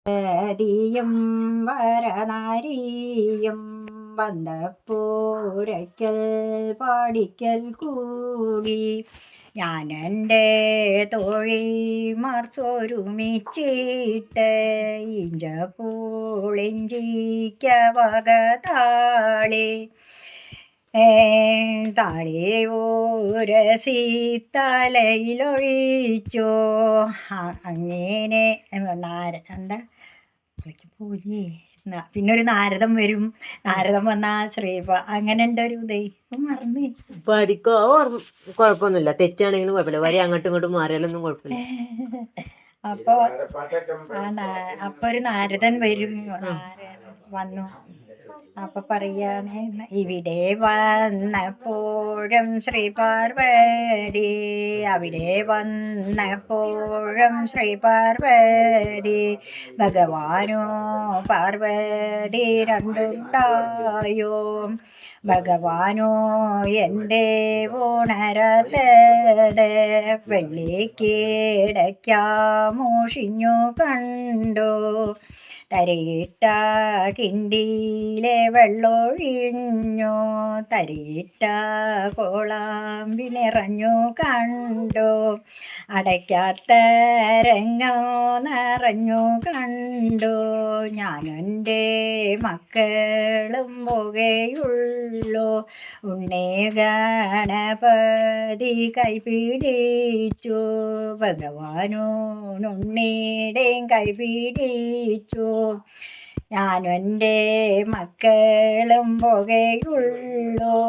ിയും വരനാരിയും വന്നപ്പോരയ്ക്കൽ പാടിക്കൽ കൂടി ഞാനെൻ്റെ തോഴിമാർ ഒരുമിച്ചിട്ട് ഇഞ്ചപ്പൂളിഞ്ചിക്ക വകതാളി താളി ഊരസി തലയിലൊഴിച്ചോ അങ്ങനെ എന്താ പോയി പിന്നെ ഒരു നാരദം വരും. നാരദം വന്ന ശ്രീപ അങ്ങനെ ഉണ്ട് ഒരു ദൈവം മറന്നു പഠിക്കോ കുഴപ്പമൊന്നുമില്ല, തെറ്റാണെങ്കിലും കുഴപ്പമില്ല, വരി അങ്ങോട്ടും ഇങ്ങോട്ടും മാറിയാലൊന്നും കുഴപ്പമില്ല. അപ്പൊ ഒരു നാരദൻ വരും. വന്നു അപ്പൊ പറയാണ്, ഇവിടെ വന്നപ്പോഴും ശ്രീ പാർവതി, അവിടെ വന്നപ്പോഴും ശ്രീ പാർവതി, ഭഗവാനോ പാർവതി രണ്ടുണ്ടായോ, ഭഗവാനോ എൻ്റെ ഉണരത്തത് വെള്ളിക്കിടയ്ക്കാമോഷിഞ്ഞു കണ്ടു, തരിയിട്ട കിണ്ടിയിലെ വെള്ളൊഴിഞ്ഞു, തരിയിട്ട കോളാമ്പി നിറഞ്ഞു കണ്ടു, അടയ്ക്കാത്ത രംഗോ നിറഞ്ഞു കണ്ടു, ഞാനെൻ്റെ മക്കളും പോകുകയുള്ളൂ, ഉണ്ണേ ഗണപതി കൈപിടിച്ചു, ഭഗവാനോ ഉണ്ണിയുടെയും കൈപിടിച്ചു, ഞാനും എൻ്റെ മക്കളും പോകുകയുള്ളൂ.